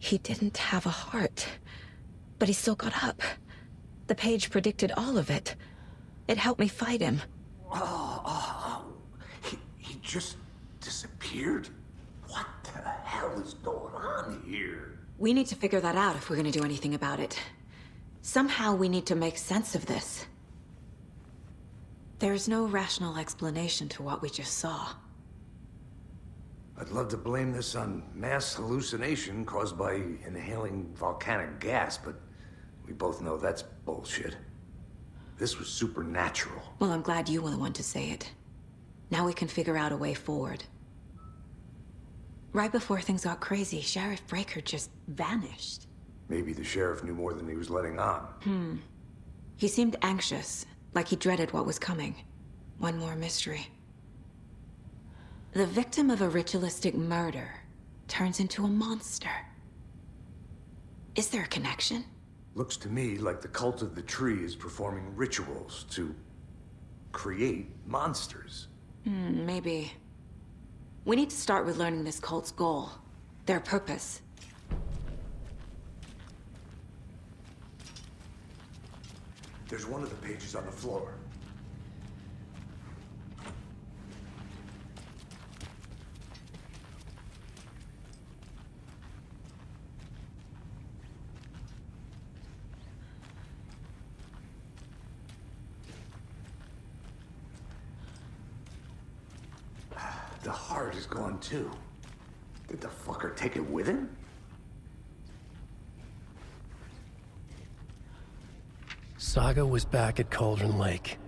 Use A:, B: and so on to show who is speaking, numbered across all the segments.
A: He didn't have a heart, but he still got up. The page predicted all of it. It helped me fight him.
B: He just disappeared? What the hell is going on here?
A: We need to figure that out if we're gonna do anything about it. Somehow we need to make sense of this. There's no rational explanation to what we just saw.
B: I'd love to blame this on mass hallucination caused by inhaling volcanic gas, but we both know that's bullshit. This was supernatural.
A: Well, I'm glad you were the one to say it. Now we can figure out a way forward. Right before things got crazy, Sheriff Breaker just vanished.
B: Maybe the sheriff knew more than he was letting on.
A: He seemed anxious, like he dreaded what was coming. One more mystery. The victim of a ritualistic murder turns into a monster. Is there a connection?
B: Looks to me like the cult of the tree is performing rituals to create monsters.
A: Maybe. We need to start with learning this cult's goal, their purpose.
B: There's one of the pages on the floor. The heart is gone too. Did the fucker take it with him?
C: Saga was back at Cauldron Lake.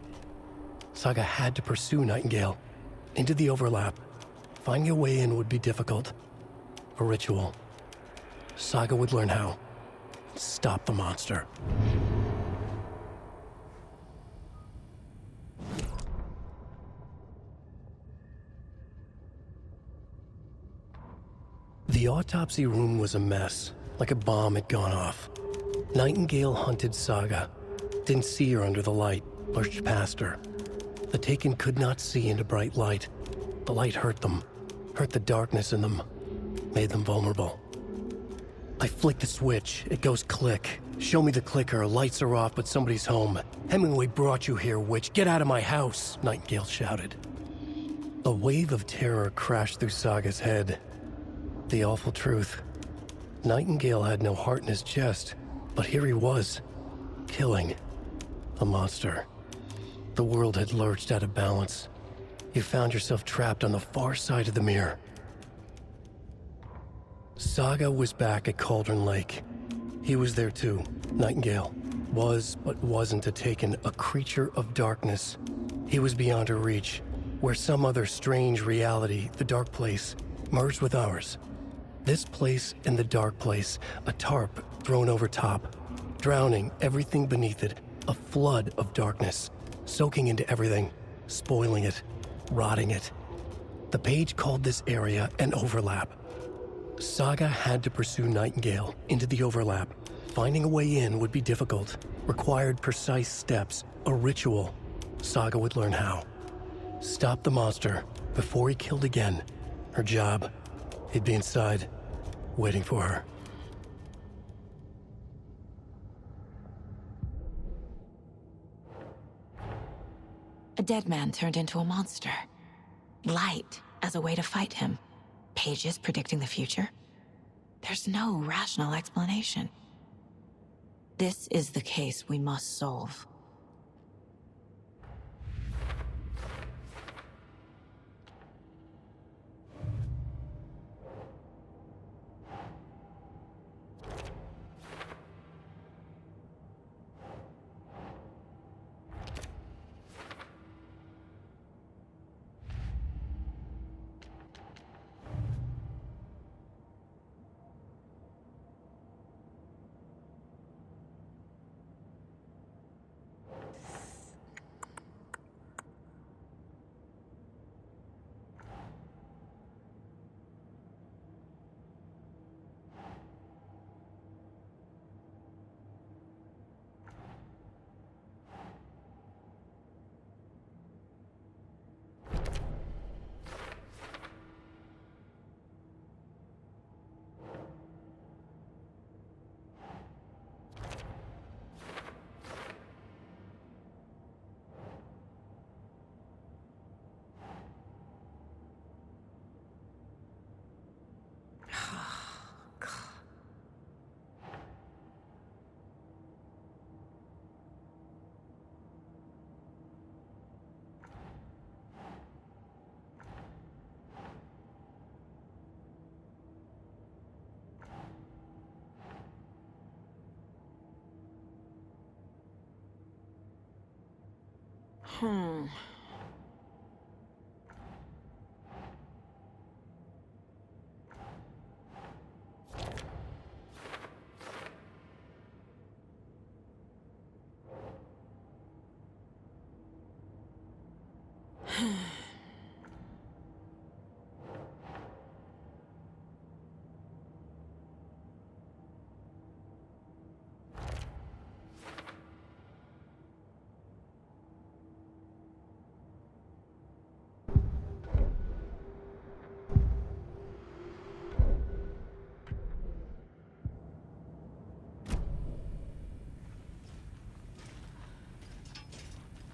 C: Saga had to pursue Nightingale into the overlap. Finding a way in would be difficult. A ritual. Saga would learn how. Stop the monster. The autopsy room was a mess, like a bomb had gone off. Nightingale hunted Saga. Didn't see her under the light, pushed past her. The Taken could not see into bright light. The light hurt them, hurt the darkness in them, made them vulnerable. I flick the switch, it goes click. Show me the clicker, lights are off, but somebody's home. Hemingway brought you here, witch. Get out of my house, Nightingale shouted. A wave of terror crashed through Saga's head. The awful truth. Nightingale had no heart in his chest, but here he was, killing a monster. The world had lurched out of balance. You found yourself trapped on the far side of the mirror. Saga was back at Cauldron Lake. He was there too. Nightingale was, but wasn't a Taken, a creature of darkness. He was beyond her reach, where some other strange reality, the dark place, merged with ours. This place and the dark place, a tarp thrown over top, drowning everything beneath it, a flood of darkness, soaking into everything, spoiling it, rotting it. The page called this area an overlap. Saga had to pursue Nightingale into the overlap. Finding a way in would be difficult, required precise steps, a ritual. Saga would learn how. Stop the monster before he killed again. Her job, he'd be inside, waiting for her.
A: A dead man turned into a monster. Light as a way to fight him. Pages predicting the future. There's no rational explanation. This is the case we must solve.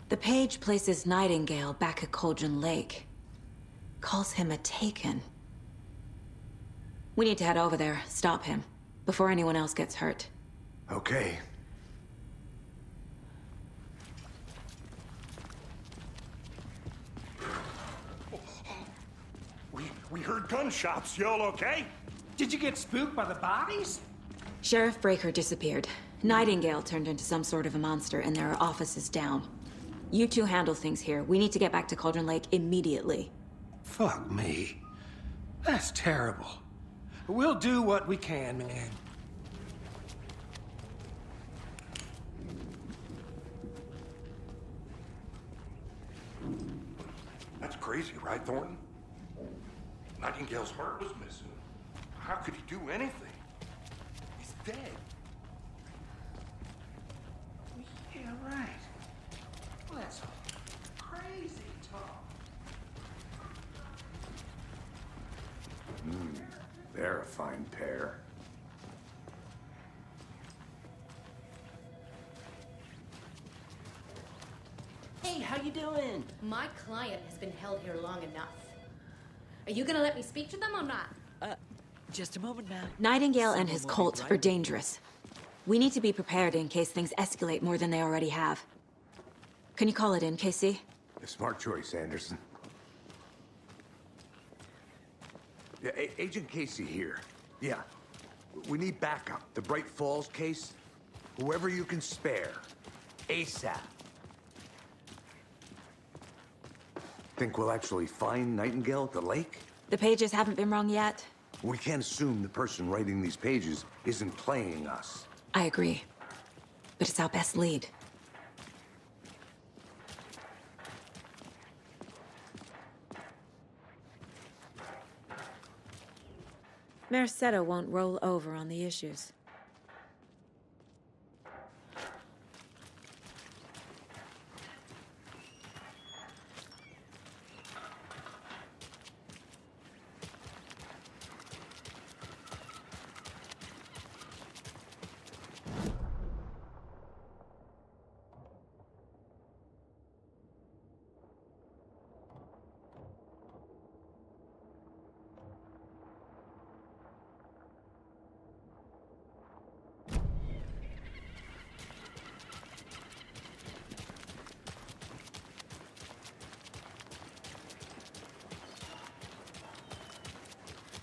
A: The page places Nightingale back at Cauldron Lake. Calls him a Taken. We need to head over there, stop him, before anyone else gets hurt.
B: Okay.
D: We heard gunshots. Y'all okay?
E: Did you get spooked by the bodies?
A: Sheriff Breaker disappeared. Nightingale turned into some sort of a monster, and there are offices down. You two handle things here. We need to get back to Cauldron Lake immediately.
E: Fuck me. That's terrible. We'll do what we can, man.
D: That's crazy, right, Thornton? Nightingale's heart was missing. How could he do anything? He's dead.
E: Yeah, right. Well, that's crazy talk.
B: They're a fine pair.
F: Hey, how you doing?
G: My client has been held here long enough. Are you gonna let me speak to them or not?
F: Just a moment, ma'am.
A: Nightingale and his
F: Someone will be
A: cult
F: right
A: are
F: with you.
A: dangerous. We need to be prepared in case things escalate more than they already have. Can you call it in, Casey?
B: A smart choice, Anderson. Yeah, Agent Casey here. Yeah. We need backup. The Bright Falls case. Whoever you can spare. ASAP. Think we'll actually find Nightingale at the lake?
A: The pages haven't been rung yet.
B: We can't assume the person writing these pages isn't playing us.
A: I agree. But it's our best lead. Mercado won't roll over on the issues.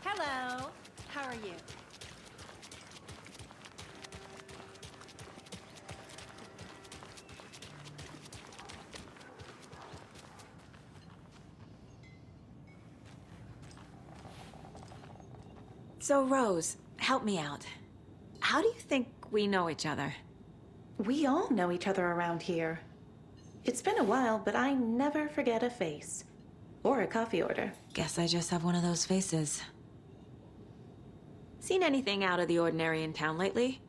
H: Hello. How are you?
A: So, Rose, help me out. How do you think we know each other?
H: We all know each other around here. It's been a while, but I never forget a face. Or a coffee order.
A: Guess I just have one of those faces. Seen anything out of the ordinary in town lately?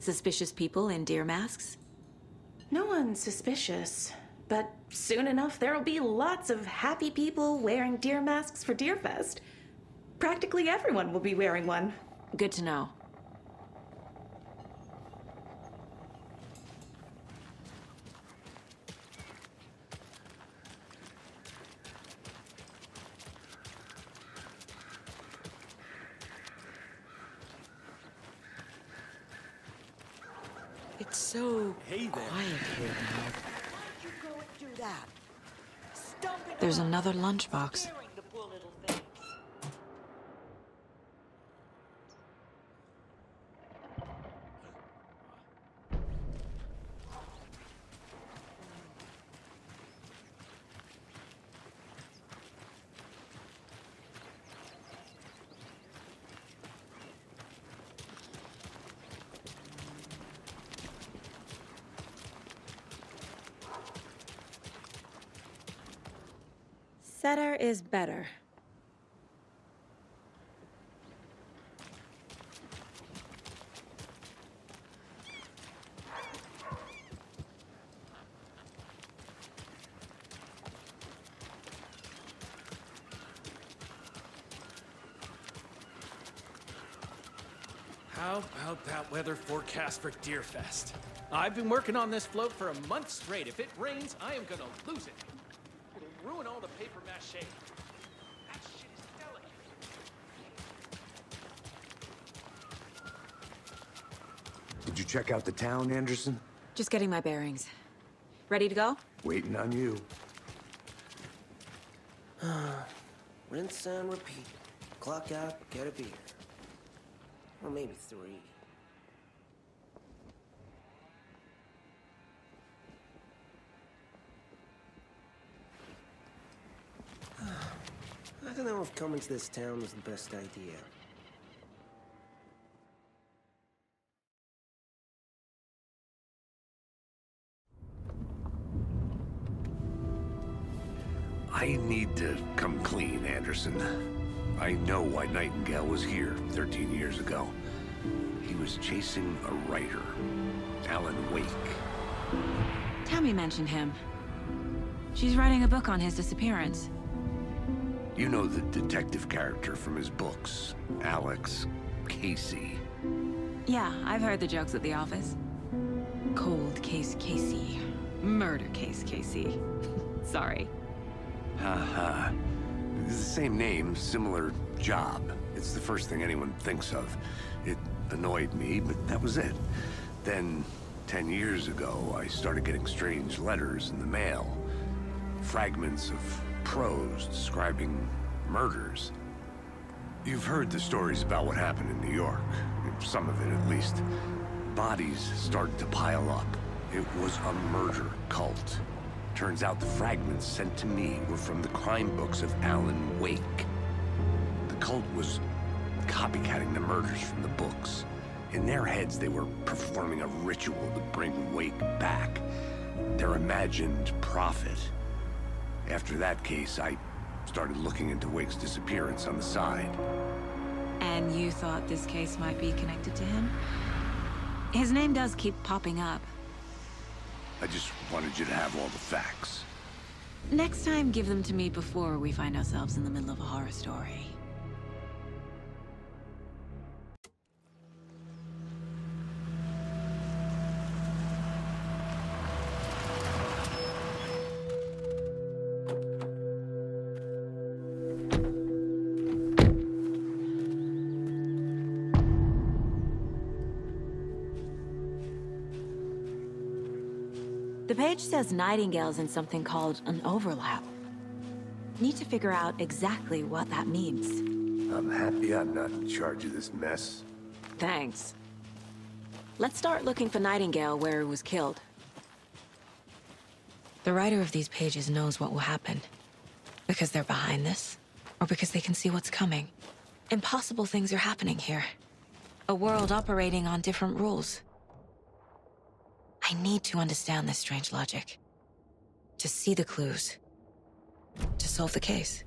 A: Suspicious people in deer masks?
H: No one's suspicious. But soon enough, there'll be lots of happy people wearing deer masks for Deerfest. Practically everyone will be wearing one.
A: Good to know.
F: It's so
I: Hey there.
F: quiet here now. Why'd you go and do that? Stomping
A: There's
F: around,
A: another lunchbox.
F: scaring the poor little things.
A: Setter is better.
I: How about that weather forecast for Deerfest? I've been working on this float for a month straight. If it rains, I am gonna lose it. It'll ruin all the paper mache. That shit is delicate.
B: Did you check out the town, Anderson?
A: Just getting my bearings. Ready to go?
B: Waiting on you.
J: Rinse and repeat. Clock out, get a beer. Or maybe 3. I don't know if coming to this town was the best idea.
B: I need to come clean, Anderson. I know why Nightingale was here 13 years ago. He was chasing a writer, Alan Wake.
A: Tammy mentioned him. She's writing a book on his disappearance.
B: You know the detective character from his books, Alex Casey.
A: Yeah, I've heard the jokes at the office. Cold case Casey. Murder case Casey. Sorry.
B: Haha. It's the same name, similar job. It's the first thing anyone thinks of. It annoyed me, but that was it. Then, 10 years ago, I started getting strange letters in the mail. Fragments of prose describing murders. You've heard the stories about what happened in New York. Some of it, at least. Bodies started to pile up. It was a murder cult. Turns out the fragments sent to me were from the crime books of Alan Wake. The cult was copycatting the murders from the books. In their heads, they were performing a ritual to bring Wake back. Their imagined prophet. After that case, I started looking into Wake's disappearance on the side.
A: And you thought this case might be connected to him? His name does keep popping up.
B: I just wanted you to have all the facts.
A: Next time, give them to me before we find ourselves in the middle of a horror story. The page says Nightingale's in something called an overlap. Need to figure out exactly what that means.
B: I'm happy I'm not in charge of this mess.
A: Thanks. Let's start looking for Nightingale where he was killed. The writer of these pages knows what will happen. Because they're behind this, or because they can see what's coming. Impossible things are happening here. A world operating on different rules. I need to understand this strange logic. To see the clues. To solve the case.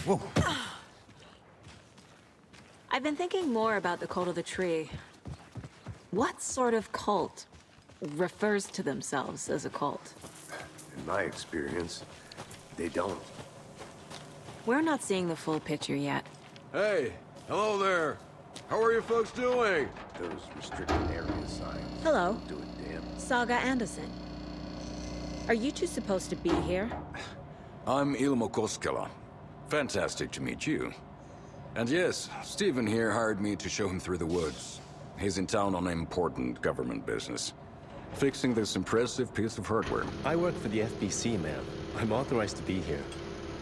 B: Whoa.
A: I've been thinking more about the cult of the tree. What sort of cult refers to themselves as a cult?
B: In my experience, they don't.
A: We're not seeing the full picture yet.
K: Hey, hello there. How are you folks doing?
B: Those restricted area signs.
A: Hello.
B: Don't do a damn.
A: Saga Anderson. Are you two supposed to be here?
K: I'm Ilmo Koskela. Fantastic to meet you. And yes, Stephen here hired me to show him through the woods. He's in town on important government business. Fixing this impressive piece of hardware.
L: I work for the FBC, ma'am. I'm authorized to be here.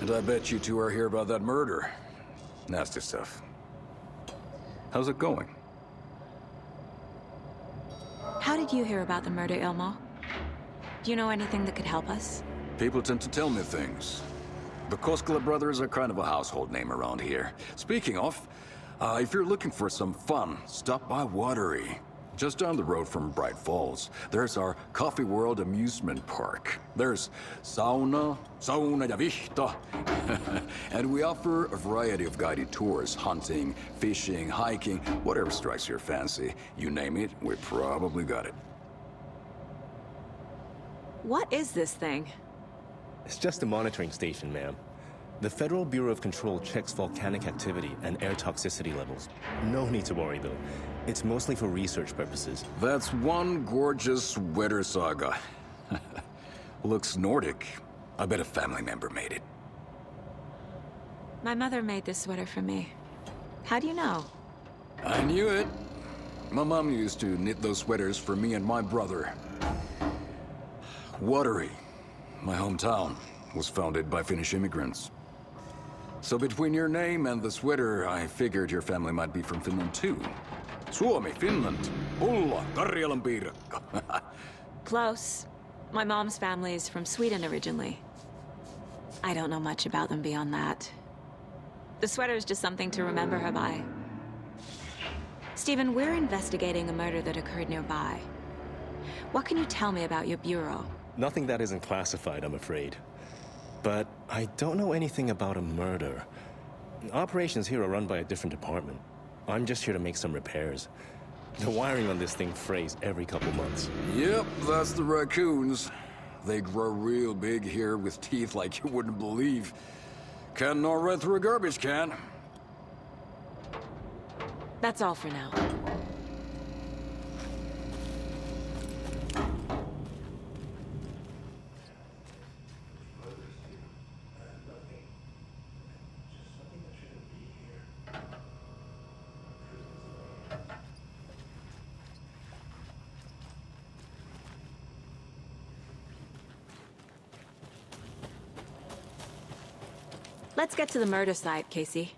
K: And I bet you two are here about that murder. Nasty stuff. How's it going?
A: How did you hear about the murder, Ilmo? Do you know anything that could help us?
K: People tend to tell me things. The Koskela brothers are kind of a household name around here. Speaking of, if you're looking for some fun, stop by Watery. Just down the road from Bright Falls, there's our Coffee World amusement park. There's sauna ja vihta. And we offer a variety of guided tours, hunting, fishing, hiking, whatever strikes your fancy. You name it, we probably got it.
A: What is this thing?
L: It's just a monitoring station, ma'am. The Federal Bureau of Control checks volcanic activity and air toxicity levels. No need to worry, though. It's mostly for research purposes.
K: That's one gorgeous sweater, Saga. Looks Nordic. I bet a family member made it.
A: My mother made this sweater for me. How do you know?
K: I knew it. My mom used to knit those sweaters for me and my brother. Watery, my hometown, was founded by Finnish immigrants. So between your name and the sweater, I figured your family might be from Finland too. Suomi, Finland, Pulla, Karjalan piirakka.
A: Close. My mom's family is from Sweden originally. I don't know much about them beyond that. The sweater is just something to remember her by. Stephen, we're investigating a murder that occurred nearby. What can you tell me about your bureau?
L: Nothing that isn't classified, I'm afraid. But I don't know anything about a murder. Operations here are run by a different department. I'm just here to make some repairs. The wiring on this thing frays every couple months.
K: Yep, that's the raccoons. They grow real big here with teeth like you wouldn't believe. Can't gnaw right through a garbage can.
A: That's all for now. Let's get to the murder site, Casey.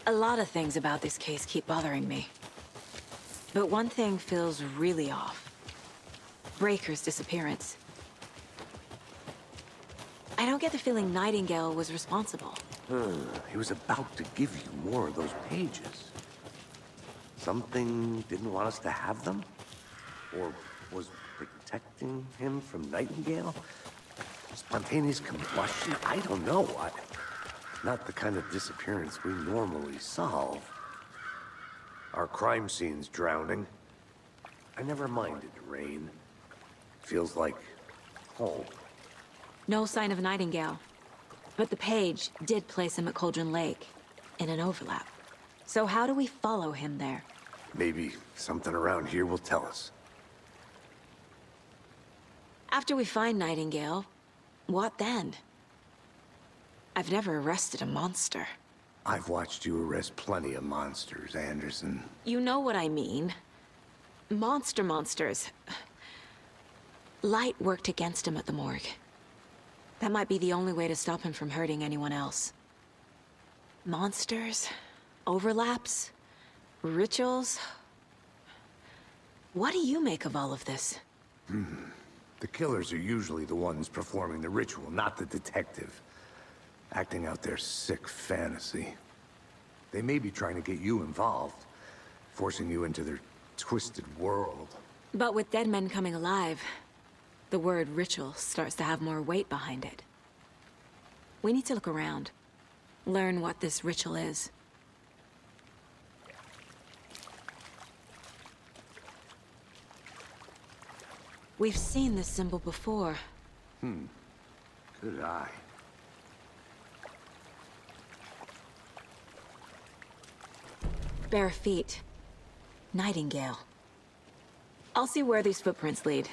A: A lot of things about this case keep bothering me. But one thing feels really off. Breaker's disappearance. I don't get the feeling Nightingale was responsible.
B: He was about to give you more of those pages. Something didn't want us to have them? Or was protecting him from Nightingale? Spontaneous combustion? I don't know. Not the kind of disappearance we normally solve. Our crime scene's drowning. I never minded rain. Feels like home.
A: No sign of Nightingale. But the page did place him at Cauldron Lake, in an overlap. So how do we follow him there?
B: Maybe something around here will tell us.
A: After we find Nightingale, what then? I've never arrested a monster.
B: I've watched you arrest plenty of monsters, Anderson.
A: You know what I mean. Monsters. Light worked against him at the morgue. That might be the only way to stop him from hurting anyone else. Monsters? Overlaps? Rituals? What do you make of all of this?
B: The killers are usually the ones performing the ritual, not the detective. Acting out their sick fantasy. They may be trying to get you involved, forcing you into their twisted world.
A: But with dead men coming alive, the word ritual starts to have more weight behind it. We need to look around. Learn what this ritual is. We've seen this symbol before.
B: Good eye.
A: Bare feet. Nightingale. I'll see where these footprints lead.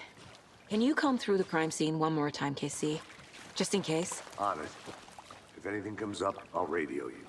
A: Can you comb through the crime scene one more time, KC? Just in case?
B: On it. If anything comes up, I'll radio you.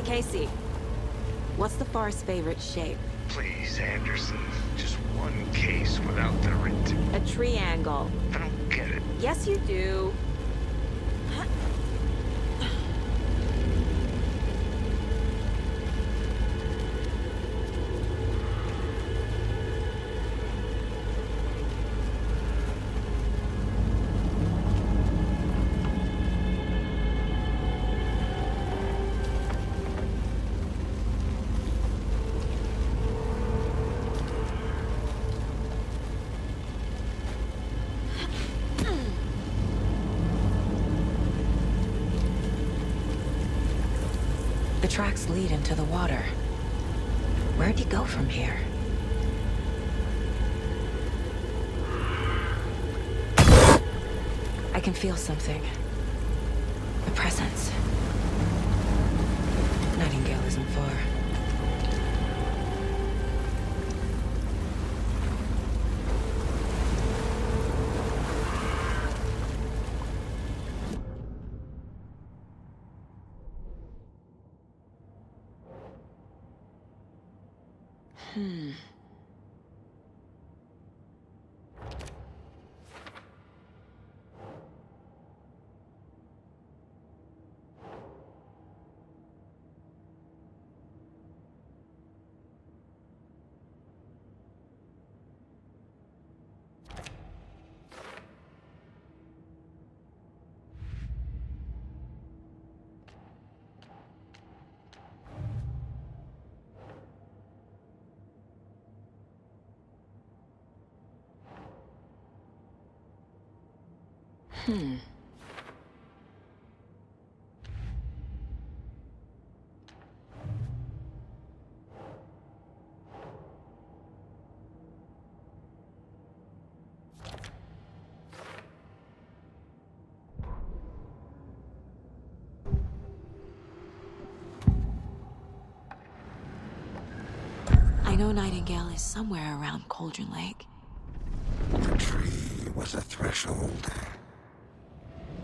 A: Casey, what's the Forest's favorite shape?
B: Please, Anderson. Just one case without the writ.
A: A triangle.
B: I don't get it.
A: Yes, you do. The tracks lead into the water. Where'd he go from here? I can feel something. A presence. Nightingale isn't far. I know Nightingale is somewhere around Cauldron Lake.
B: The tree was a threshold.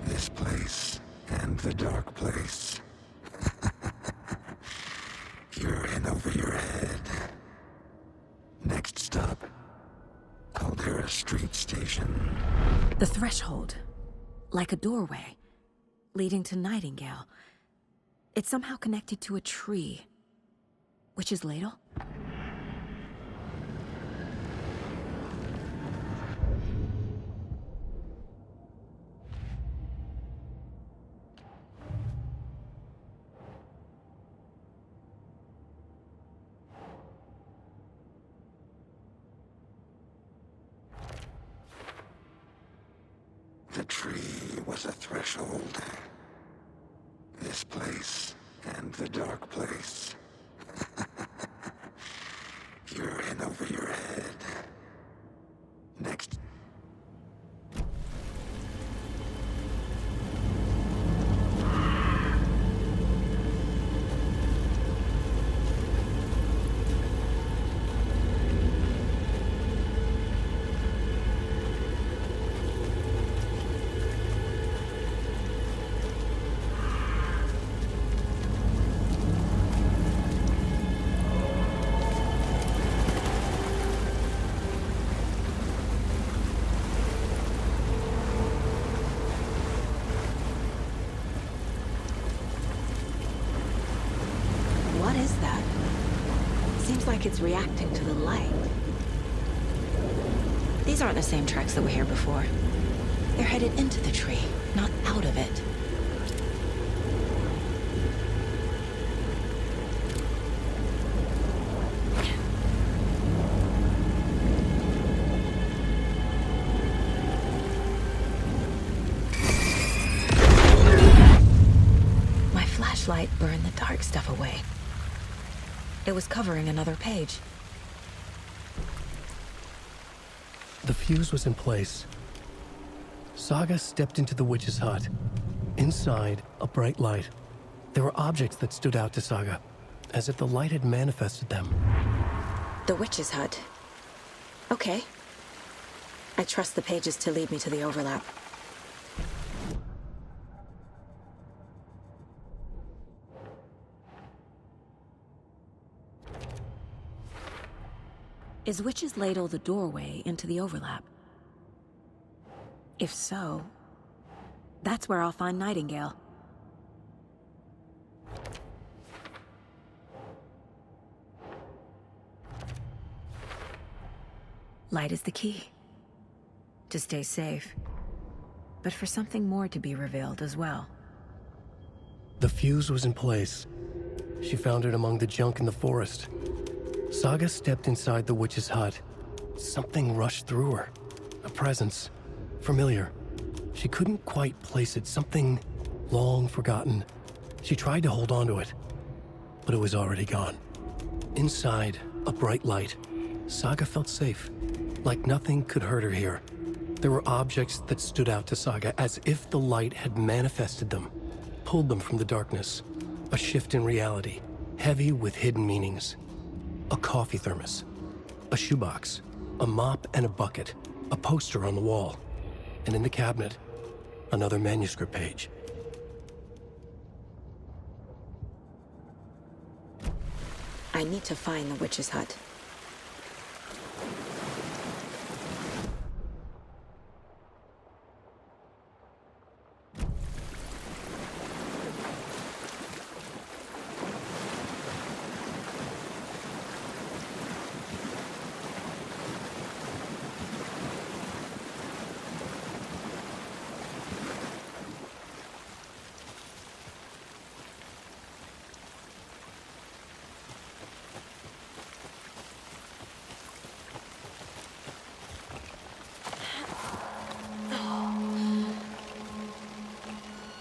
B: This place and the dark place. You're in over your head. Next stop, Caldera Street Station.
A: The threshold. Like a doorway. Leading to Nightingale. It's somehow connected to a tree. Witch's Ladle?
B: The tree was a threshold. This place and the dark place. You're in over your head. Next.
A: What is that? Seems like it's reacting to the light. These aren't the same tracks that were here before. They're headed into the tree, not out of it. My flashlight burned the dark stuff away. It was covering another page.
C: The fuse was in place. Saga stepped into the witch's hut. Inside, a bright light. There were objects that stood out to Saga, as if the light had manifested them.
A: The witch's hut. Okay. I trust the pages to lead me to the overlap. Is Witch's Ladle the doorway into the overlap? If so, that's where I'll find Nightingale. Light is the key. To stay safe. But for something more to be revealed as well.
C: The fuse was in place. She found it among the junk in the forest. Saga stepped inside the witch's hut. Something rushed through her. A presence. Familiar. She couldn't quite place it. Something long forgotten. She tried to hold on to it, but it was already gone. Inside, a bright light. Saga felt safe. Like nothing could hurt her here. There were objects that stood out to Saga as if the light had manifested them, pulled them from the darkness. A shift in reality, heavy with hidden meanings. A coffee thermos, a shoebox, a mop and a bucket, a poster on the wall, and in the cabinet, another manuscript page.
A: I need to find the witch's hut.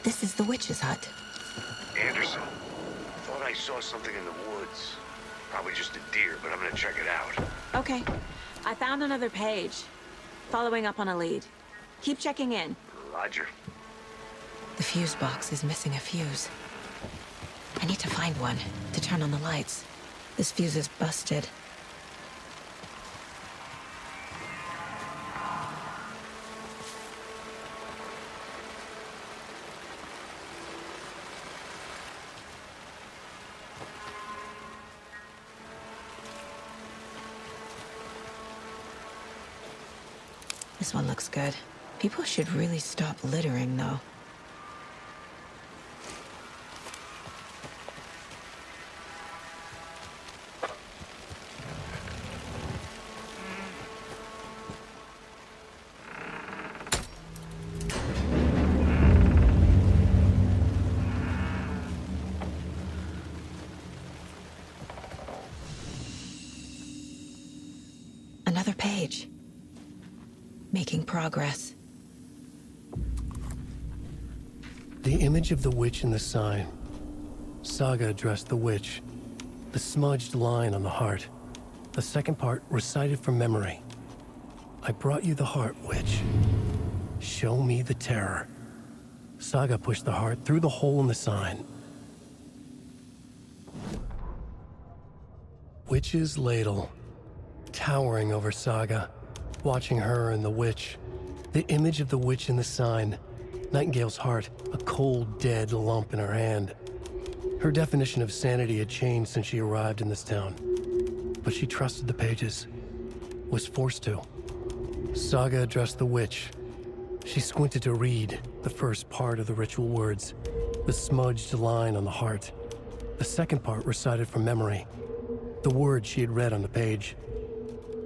A: This is the witch's hut.
B: Anderson, thought I saw something in the woods. Probably just a deer, but I'm gonna check it out.
A: Okay. I found another page. Following up on a lead. Keep checking in.
B: Roger.
A: The fuse box is missing a fuse. I need to find one to turn on the lights. This fuse is busted. This one looks good. People should really stop littering, though. Another page. Making progress.
C: The image of the witch in the sign. Saga addressed the witch. The smudged line on the heart. The second part recited from memory. I brought you the heart, witch. Show me the terror. Saga pushed the heart through the hole in the sign. Witch's ladle. Towering over Saga. Watching her and the witch. The image of the witch in the sign. Nightingale's heart, a cold, dead lump in her hand. Her definition of sanity had changed since she arrived in this town. But she trusted the pages. Was forced to. Saga addressed the witch. She squinted to read the first part of the ritual words. The smudged line on the heart. The second part recited from memory. The words she had read on the page.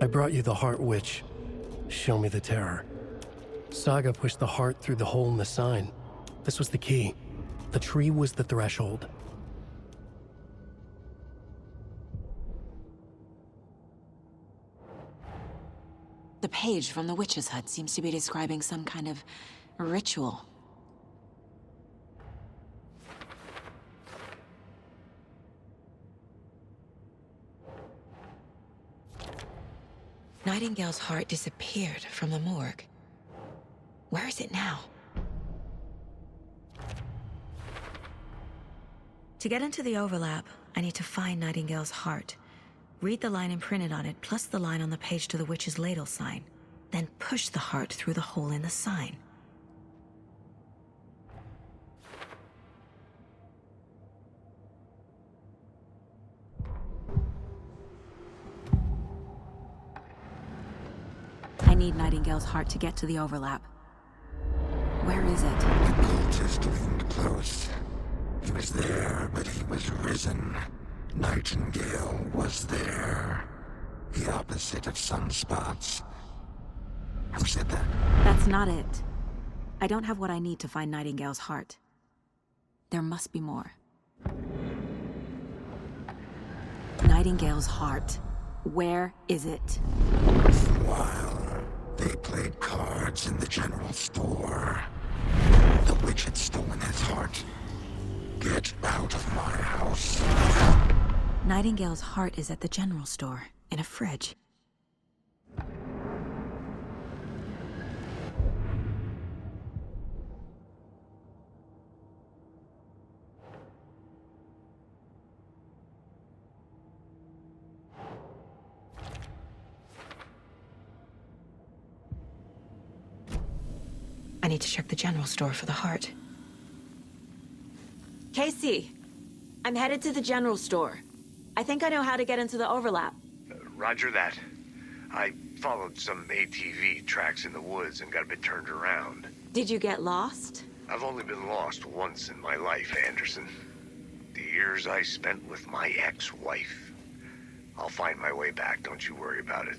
C: I brought you the heart, witch. Show me the terror. Saga pushed the heart through the hole in the sign. This was the key. The tree was the threshold.
A: The page from the witch's hut seems to be describing some kind of ritual. Nightingale's heart disappeared from the morgue. Where is it now? To get into the overlap, I need to find Nightingale's heart. Read the line imprinted on it, plus the line on the page to the witch's ladle sign. Then push the heart through the hole in the sign. I need Nightingale's heart to get to the overlap. Where is it?
M: The cultist leaned close. He was there, but he was risen. Nightingale was there. The opposite of sunspots. Who said that?
A: That's not it. I don't have what I need to find Nightingale's heart. There must be more. Nightingale's heart. Where is it?
M: For a while, they played cards in the general store. The witch had stolen his heart. Get out of my house.
A: Nightingale's heart is at the general store, in a fridge. I need to check the general store for the heart. Casey, I'm headed to the general store. I think I know how to get into the overlap.
B: Roger that. I followed some ATV tracks in the woods and got a bit turned around.
A: Did you get lost?
B: I've only been lost once in my life, Anderson. The years I spent with my ex-wife. I'll find my way back, don't you worry about it.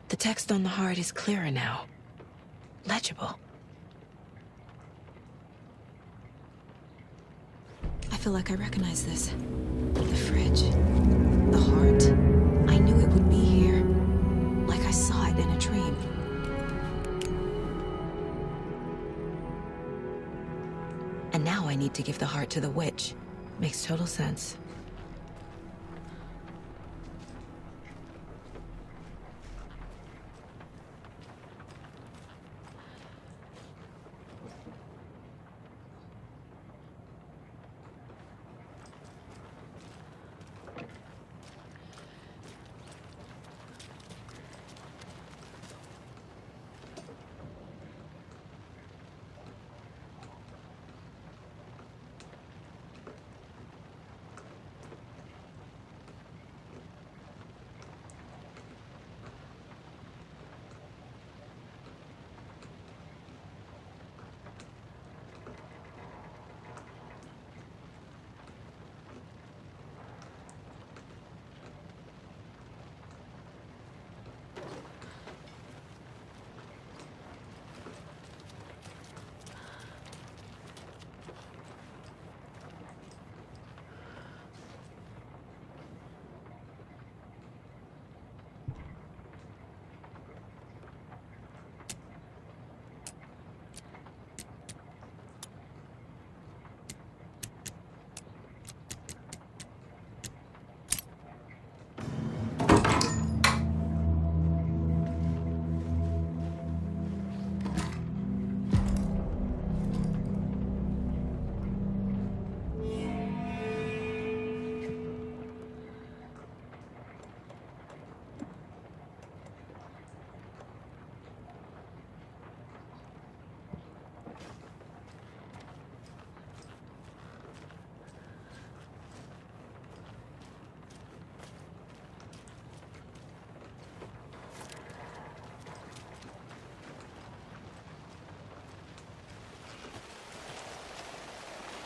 A: The text on the heart is clearer now. Legible. I feel like I recognize this. The fridge. The heart. I knew it would be here. Like I saw it in a dream. And now I need to give the heart to the witch. Makes total sense.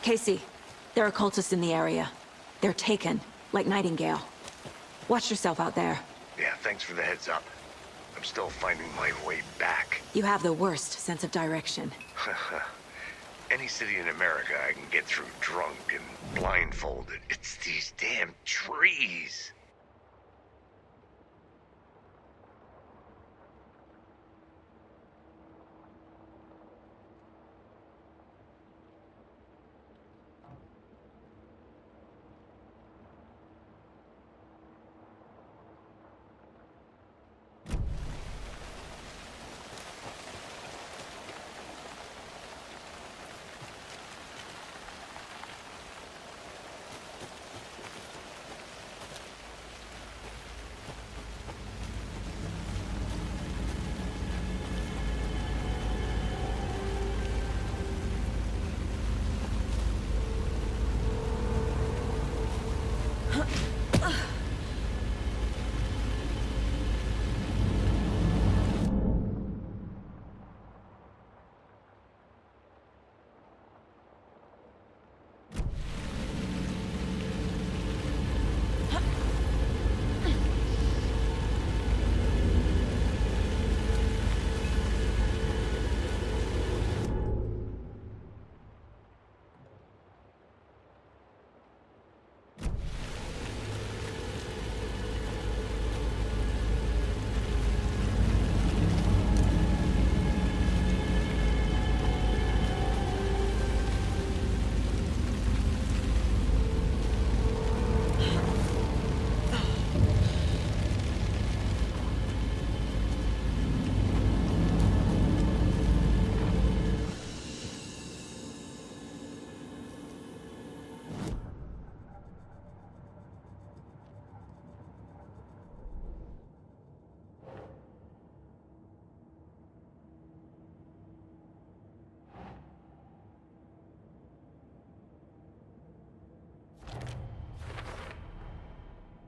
A: Casey, there are cultists in the area. They're taken, like Nightingale. Watch yourself out there.
N: Yeah, thanks for the heads up. I'm still finding my way back.
A: You have the worst sense of direction.
N: Any city in America I can get through drunk and blindfolded. It's these damn trees.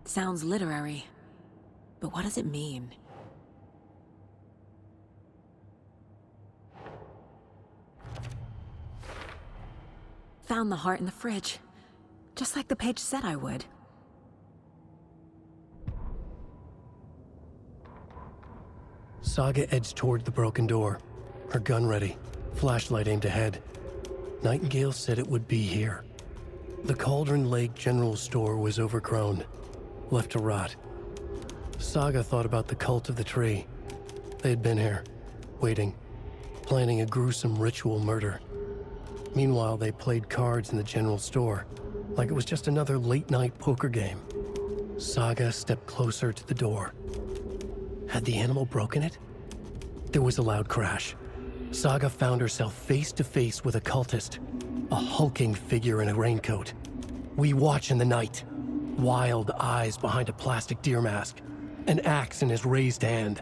A: Sounds literary, but what does it mean? Found the heart in the fridge, just like the page said I would.
C: Saga edged toward the broken door, her gun ready, flashlight aimed ahead. Nightingale said it would be here. The Cauldron Lake General Store was overgrown, left to rot. Saga thought about the cult of the tree. They had been here, waiting, planning a gruesome ritual murder. Meanwhile, they played cards in the general store, like it was just another late-night poker game. Saga stepped closer to the door. Had the animal broken it? There was a loud crash. Saga found herself face to face with a cultist, a hulking figure in a raincoat. We watch in the night. Wild eyes behind a plastic deer mask, an axe in his raised hand.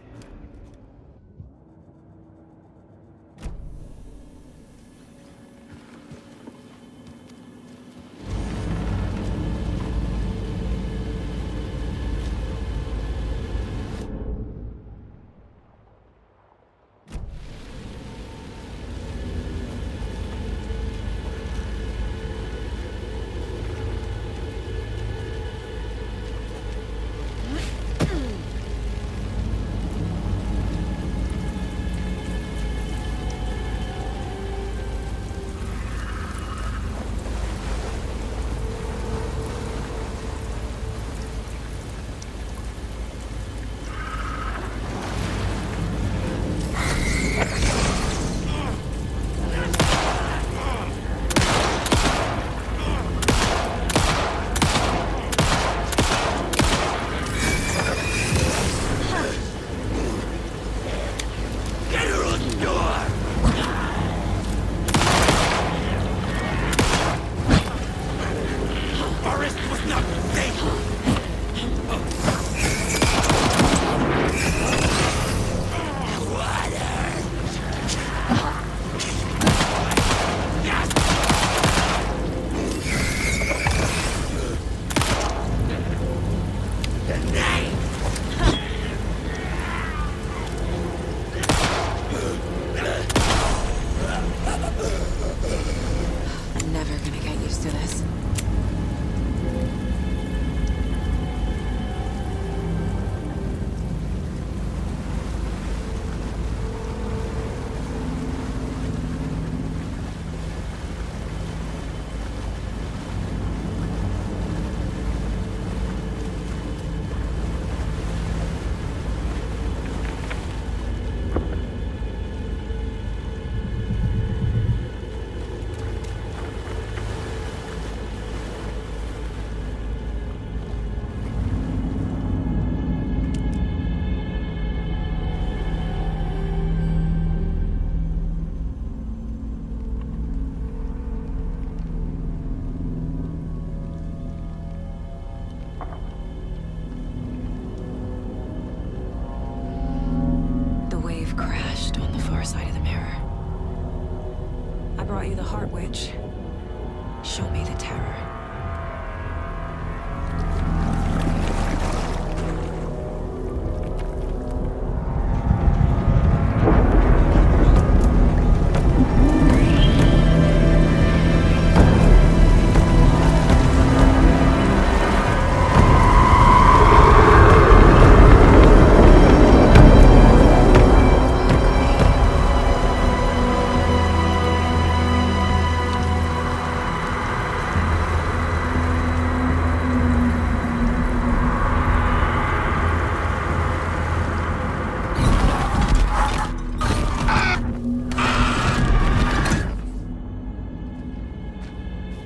A: Never gonna get brought you the Heart Witch. Show me the terror.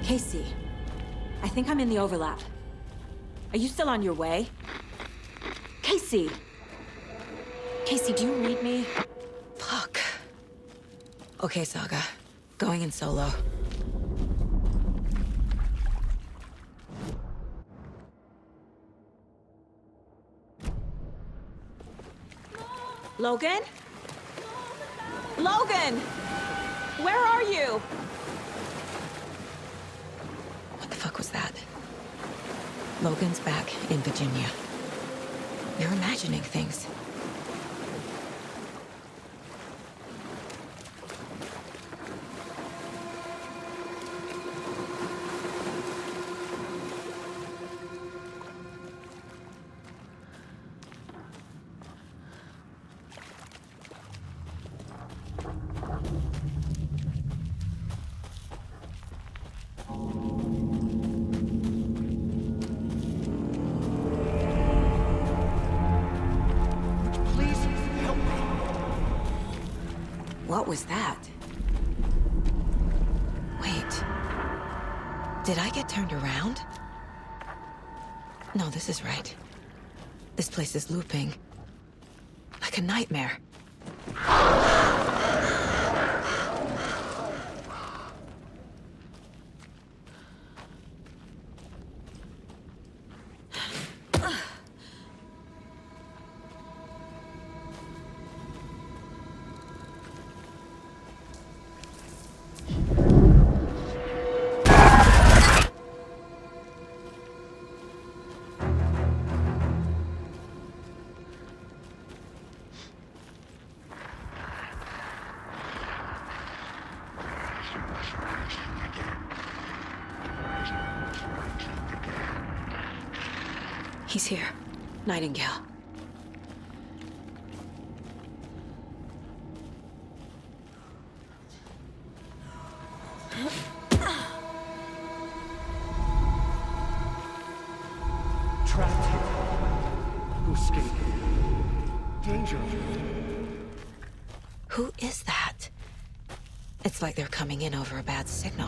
A: Casey, I think I'm in the overlap. Are you still on your way? Casey! Casey, do you read me? Fuck. Okay, Saga. Going in solo. Logan? Logan! Where are you? What the fuck was that? Logan's back in Virginia. You're imagining things. What was that? Wait. Did I get turned around? No, this is right. This place is looping. Like a nightmare. He's here. Nightingale.
E: Trapped here. To escape. Danger.
A: Who is that? It's like they're coming in over a bad signal.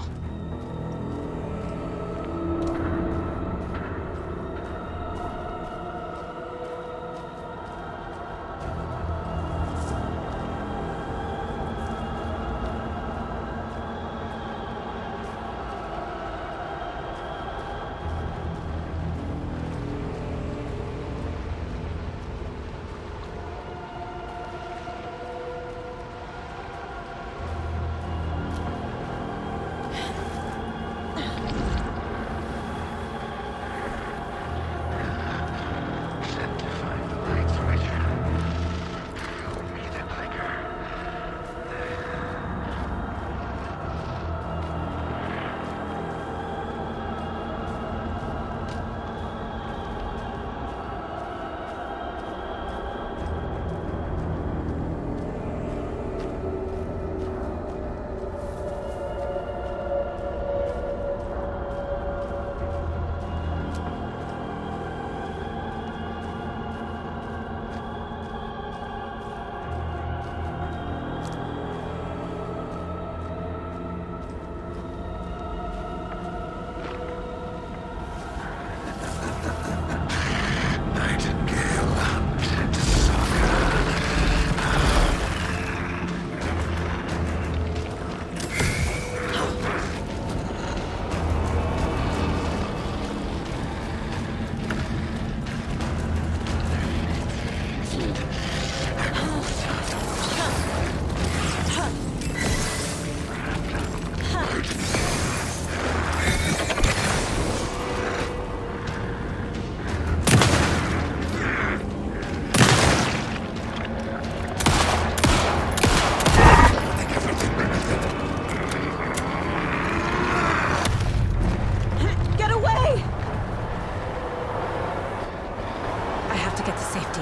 A: to get to safety.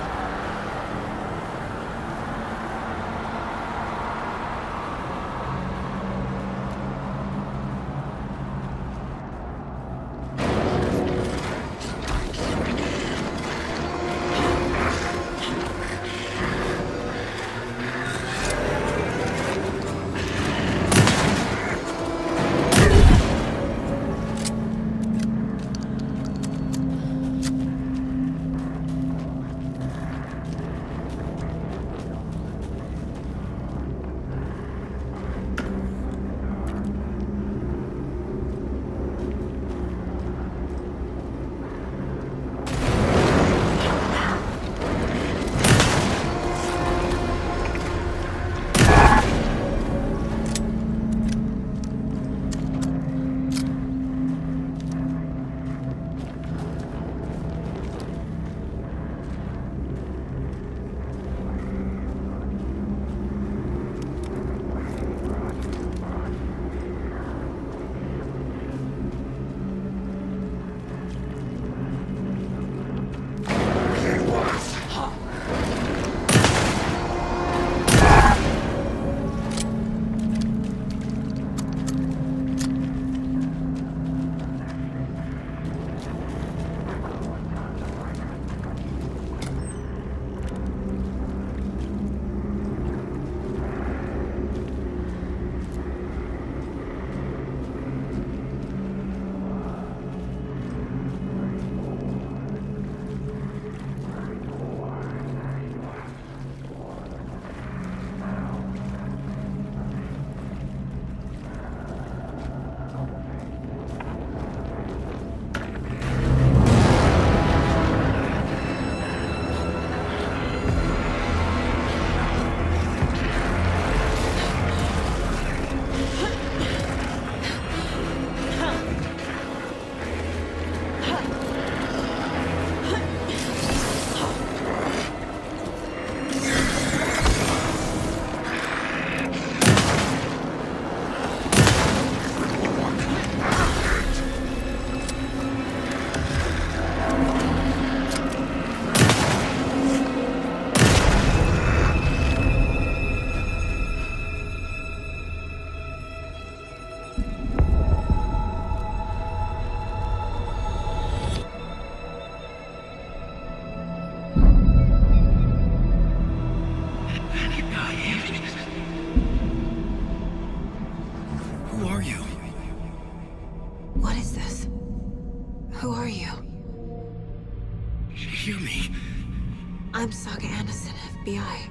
O: I'm Saga Anderson, FBI.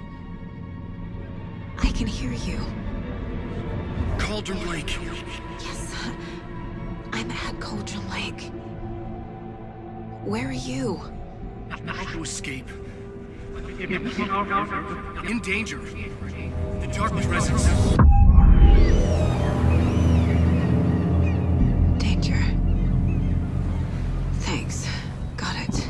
O: I can hear you.
P: Cauldron Lake.
O: Yes, I'm at Cauldron Lake. Where are you?
P: To escape. In danger. The Dark Presence.
O: Danger. Thanks. Got it.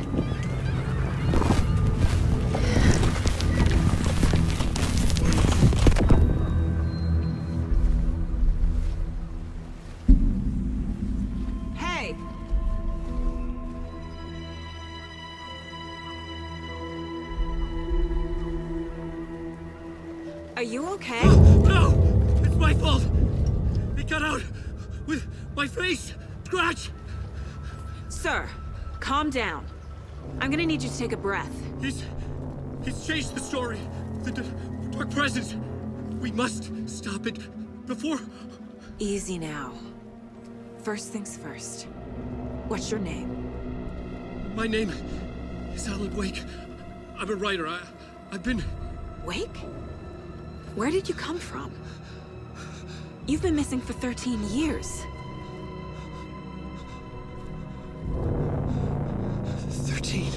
A: Hey! Are you okay?
P: No! It's my fault! It got out with my face! Scratch!
A: Sir, calm down. I'm gonna need you to take a breath.
P: He's changed the story. The Dark Presence. We must stop it before...
A: Easy now. First things first. What's your name?
P: My name is Alan Wake. I'm a writer. I've been...
A: Wake? Where did you come from? You've been missing for 13 years.
P: 13.